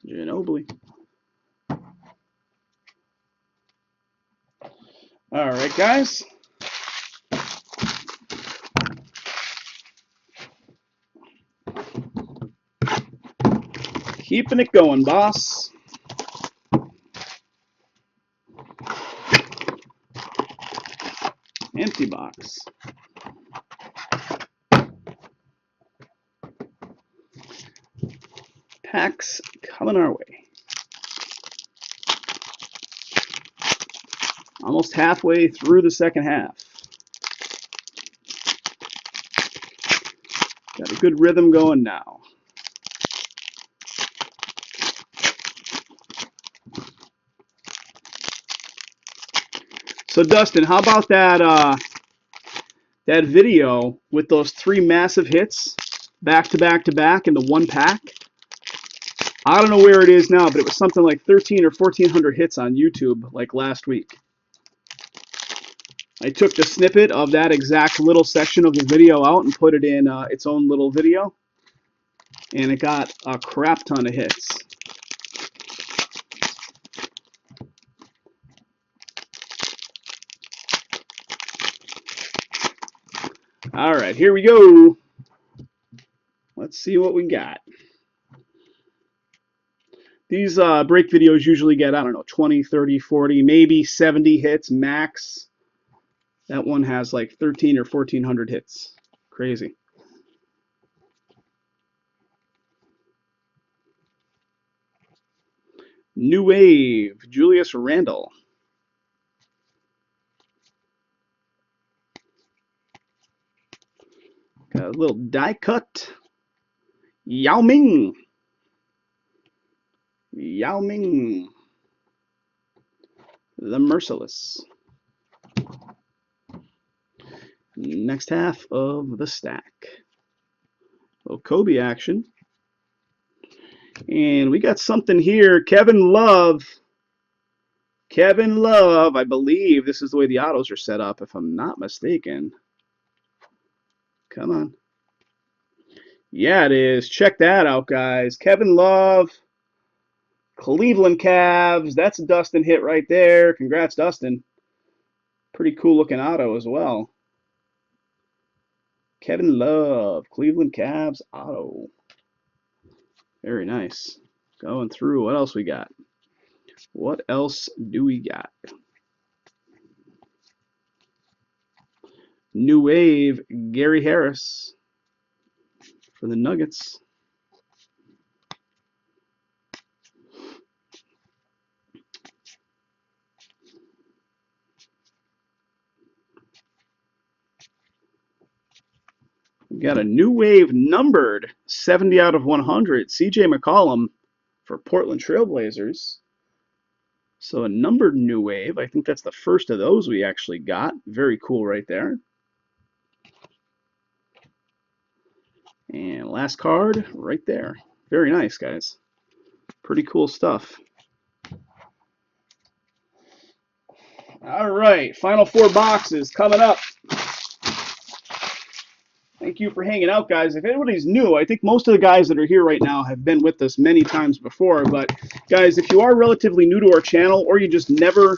[SPEAKER 1] Ginobili. All right, guys. Keeping it going, boss. Empty box. Packs coming our way. Almost halfway through the second half. Got a good rhythm going now. So Dustin, how about that that video with those 3 massive hits back to back to back in the one pack? I don't know where it is now, but it was something like 13 or 1400 hits on YouTube like last week. I took the snippet of that exact little section of the video out and put it in its own little video, and it got a crap ton of hits. All right, here we go. Let's see what we got. These break videos usually get, I don't know, 20, 30, 40, maybe 70 hits max. That one has like 13 or 1400 hits. Crazy. New Wave, Julius Randle. Got a little die cut. Yao Ming. Yao Ming. The Merciless. Next half of the stack. A little Kobe action. And we got something here. Kevin Love. Kevin Love. I believe this is the way the autos are set up, if I'm not mistaken. Come on. Yeah, it is. Check that out, guys. Kevin Love, Cleveland Cavs. That's a Dustin hit right there. Congrats, Dustin. Pretty cool looking auto as well. Kevin Love, Cleveland Cavs auto. Very nice. Going through. What else we got? What else do we got? New Wave, Gary Harris for the Nuggets. We got a New Wave numbered 70 out of 100. CJ McCollum for Portland Trailblazers. So a numbered New Wave. I think that's the first of those we actually got. Very cool right there. And last card right there. Very nice, guys. Pretty cool stuff. All right, final 4 boxes coming up. Thank you for hanging out, guys. If anybody's new, I think most of the guys that are here right now have been with us many times before. But, guys, if you are relatively new to our channel or you just never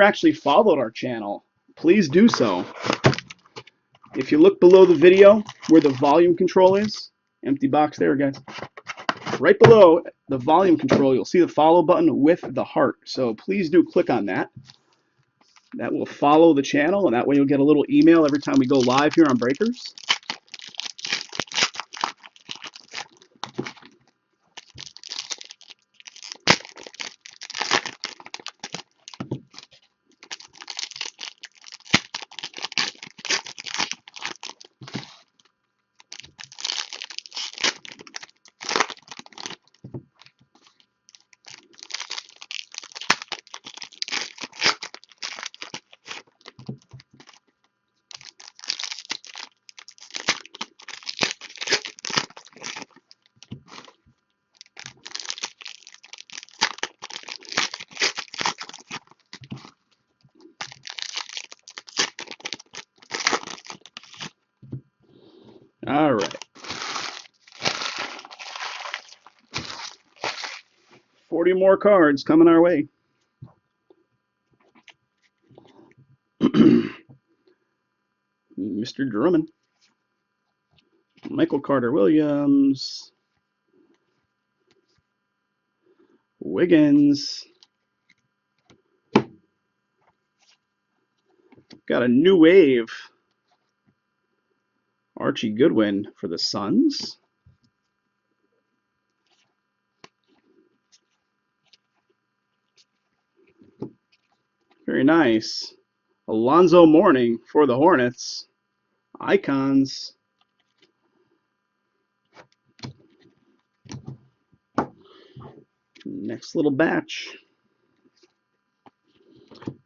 [SPEAKER 1] actually followed our channel, please do so. If you look below the video where the volume control is, empty box there, guys. Right below the volume control, you'll see the follow button with the heart. So please do click on that. That will follow the channel, and that way you'll get a little email every time we go live here on Breakers. All right. 40 more cards coming our way. Mr. Drummond. Michael Carter-Williams. Wiggins. Got a New Wave. Archie Goodwin for the Suns. Very nice. Alonzo Mourning for the Hornets. Icons. Next little batch.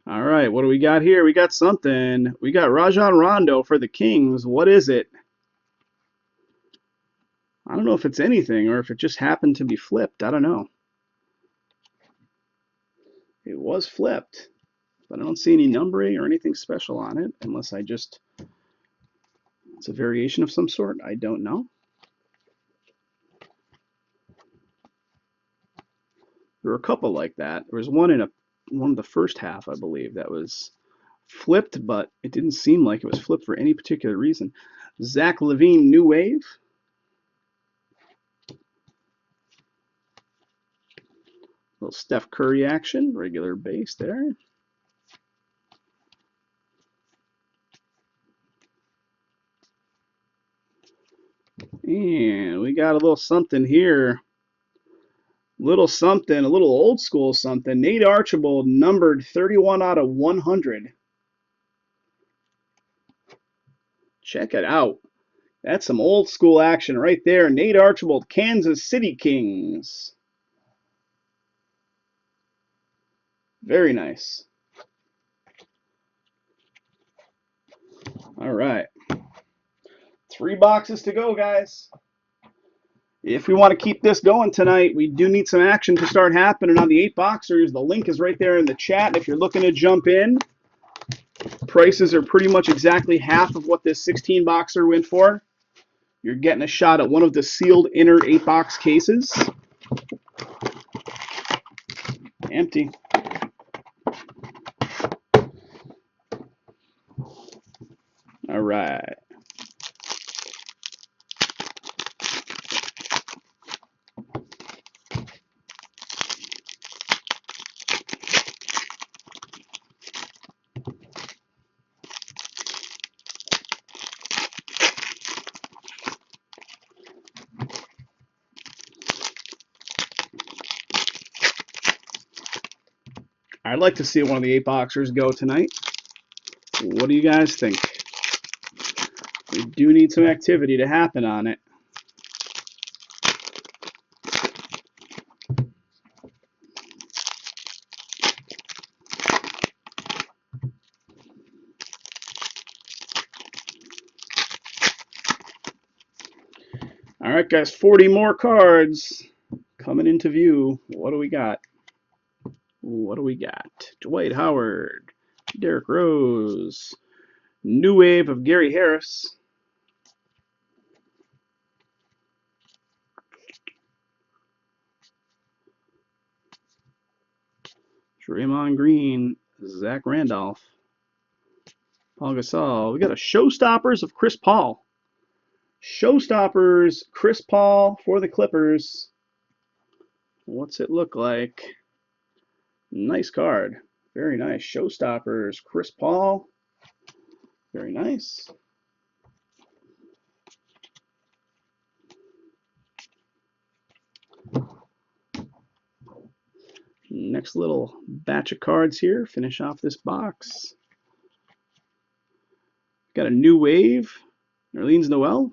[SPEAKER 1] All right, what do we got here? We got something. We got Rajon Rondo for the Kings. What is it? I don't know if it's anything or if it just happened to be flipped. I don't know. It was flipped, but I don't see any numbering or anything special on it, unless I just, it's a variation of some sort. I don't know. There were a couple like that. There was one in one of the first half, I believe, that was flipped, but it didn't seem like it was flipped for any particular reason. Zach LaVine, New Wave. Little Steph Curry action, regular base there. And we got a little something here. Little something, a little old school something. Nate Archibald, numbered 31 out of 100. Check it out. That's some old school action right there. Nate Archibald, Kansas City Kings. Very nice. All right. 3 boxes to go, guys. If we want to keep this going tonight, we do need some action to start happening on the 8-boxers. The link is right there in the chat. And if you're looking to jump in, prices are pretty much exactly half of what this 16-boxer went for. You're getting a shot at one of the sealed inner 8-box cases. Empty. All right. I'd like to see one of the 8-boxers go tonight. What do you guys think? We do need some activity to happen on it. All right, guys, 40 more cards coming into view. What do we got? What do we got? Dwight Howard, Derrick Rose, new wave of Gary Harris, Draymond Green, Zach Randolph, Paul Gasol. We got a Showstoppers of Chris Paul. Showstoppers, Chris Paul for the Clippers. What's it look like? Nice card. Very nice. Showstoppers, Chris Paul. Very nice. Next little batch of cards here. Finish off this box. Got a new wave. Nerlens Noel.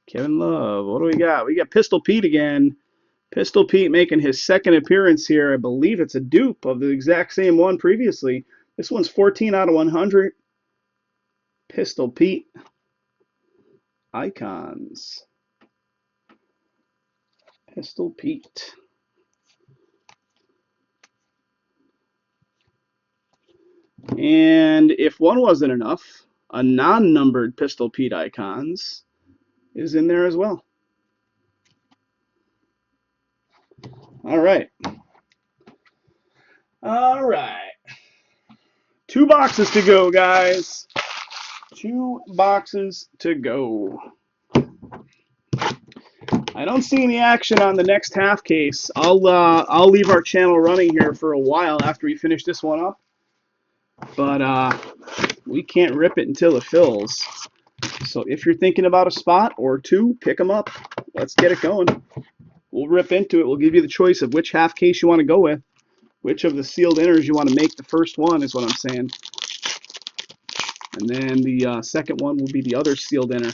[SPEAKER 1] Kevin Love. What do we got? We got Pistol Pete again. Pistol Pete making his second appearance here. I believe it's a dupe of the exact same one previously. This one's 14 out of 100. Pistol Pete. Icons. Pistol Pete. And if one wasn't enough, a non-numbered Pistol Pete Icons is in there as well. All right. All right. 2 boxes to go, guys. 2 boxes to go. I don't see any action on the next half case. I'll leave our channel running here for a while after we finish this one up. But we can't rip it until it fills. So if you're thinking about a spot or 2, pick them up. Let's get it going. We'll rip into it. We'll give you the choice of which half case you want to go with. Which of the sealed inners you want to make the first one is what I'm saying. And then the second one will be the other sealed inner.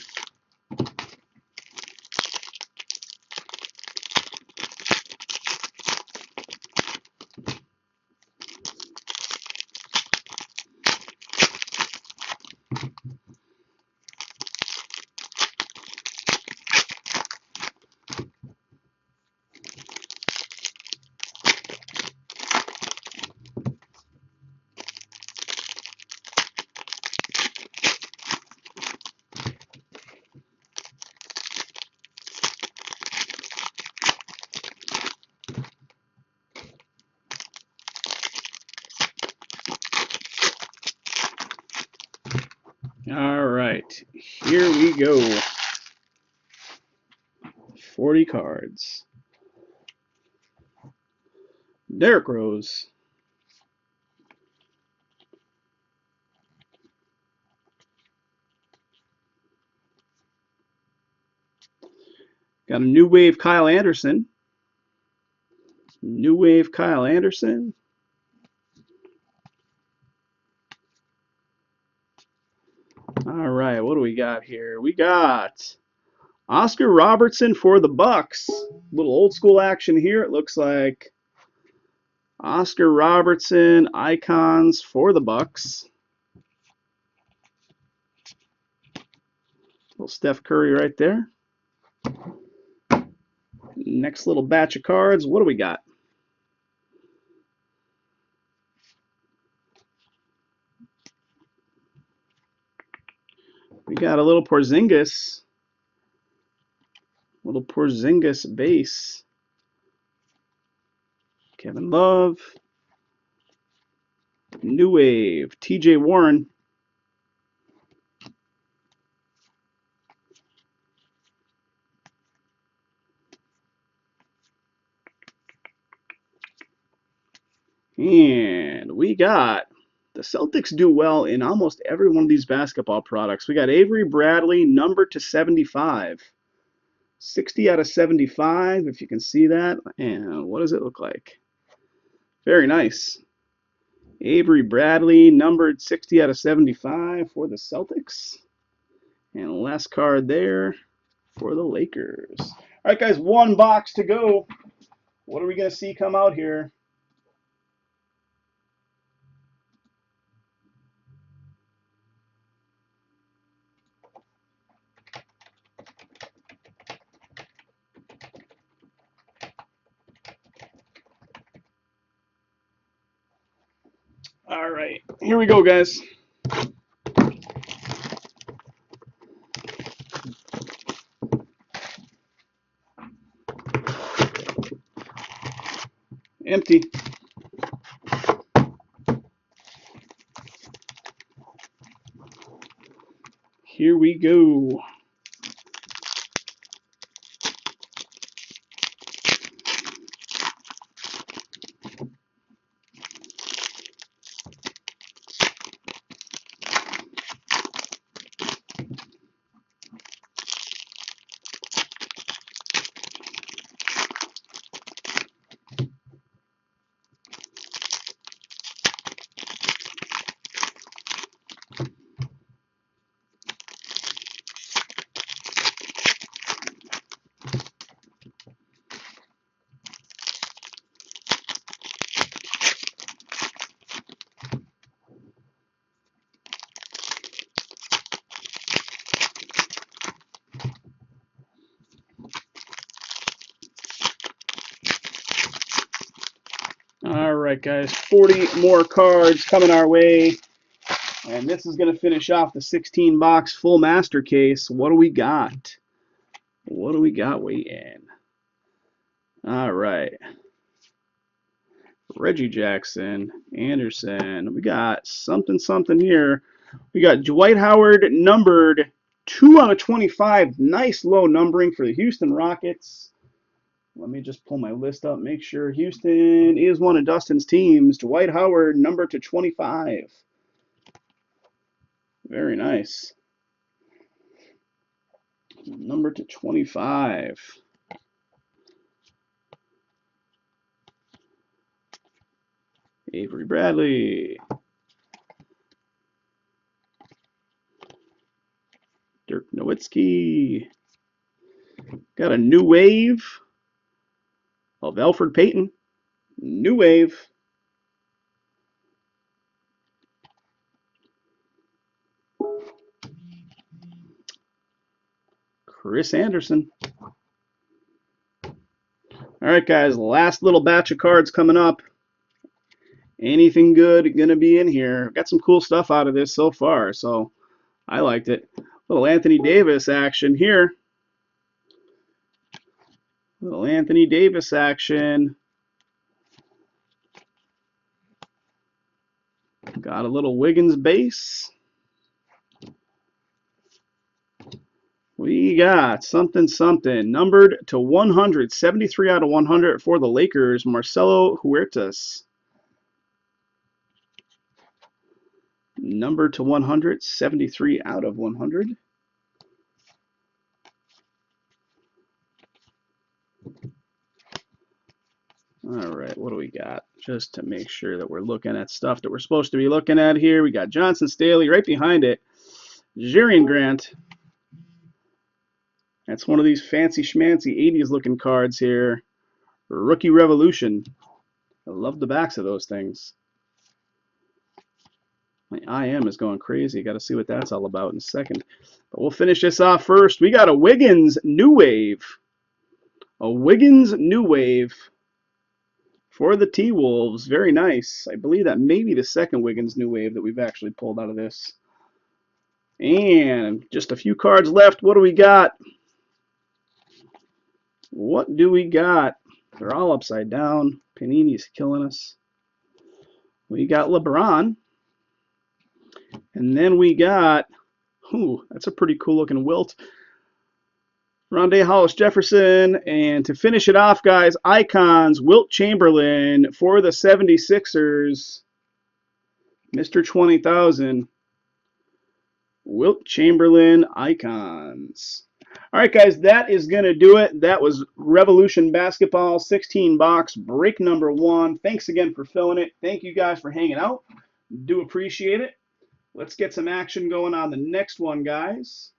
[SPEAKER 1] All right, here we go. 40 cards. Derrick Rose. Got a new wave Kyle Anderson. New wave Kyle Anderson. All right, what do we got here? We got Oscar Robertson for the Bucks. Little old school action here. It looks like Oscar Robertson, icons for the Bucks. Little Steph Curry right there. Next little batch of cards. What do we got? We got a little Porzingis. Little Porzingis base. Kevin Love. New Wave. TJ Warren. And we got, the Celtics do well in almost every one of these basketball products. We got Avery Bradley, numbered to 75. 60 out of 75, if you can see that. And what does it look like? Very nice. Avery Bradley, numbered 60 out of 75 for the Celtics. And last card there for the Lakers. All right, guys, one box to go. What are we going to see come out here? All right, here we go, guys. Empty. Here we go. All right, guys, 40 more cards coming our way. And this is going to finish off the 16-box full master case. What do we got? What do we got waiting? All right. Reggie Jackson, Anderson. We got something here. We got Dwight Howard, numbered 2 out of 25. Nice low numbering for the Houston Rockets. Let me just pull my list up, make sure Houston is one of Dustin's teams. Dwight Howard, numbered to 25. Very nice. Number to 25. Avery Bradley. Dirk Nowitzki. Got a new wave of Elfrid Payton. New wave. Chris Anderson. All right, guys, last little batch of cards coming up. Anything good going to be in here? Got some cool stuff out of this so far, so I liked it. Little Anthony Davis action here. Little Anthony Davis action. Got a little Wiggins base. We got something. Numbered to 100. 73 out of 100 for the Lakers. Marcelo Huertas. Numbered to 100. 73 out of 100. All right, what do we got? Just to make sure that we're looking at stuff that we're supposed to be looking at here. We got Johnson Staley right behind it. Jerian Grant. That's one of these fancy schmancy 80s looking cards here. Rookie Revolution. I love the backs of those things. My IM is going crazy. Got to see what that's all about in a second. But we'll finish this off first. We got a Wiggins New Wave. A Wiggins New Wave for the T-Wolves. Very nice. I believe that may be the second Wiggins New Wave that we've actually pulled out of this. And just a few cards left. What do we got? What do we got? They're all upside down. Panini's killing us. We got LeBron. And then we got, that's a pretty cool looking Wilt. Rondé Hollis Jefferson. And to finish it off, guys, Icons, Wilt Chamberlain for the 76ers. Mr. 20,000. Wilt Chamberlain Icons. All right, guys, that is going to do it. That was Revolution Basketball 16 box break number 1. Thanks again for filling it. Thank you guys for hanging out. Do appreciate it. Let's get some action going on the next one, guys.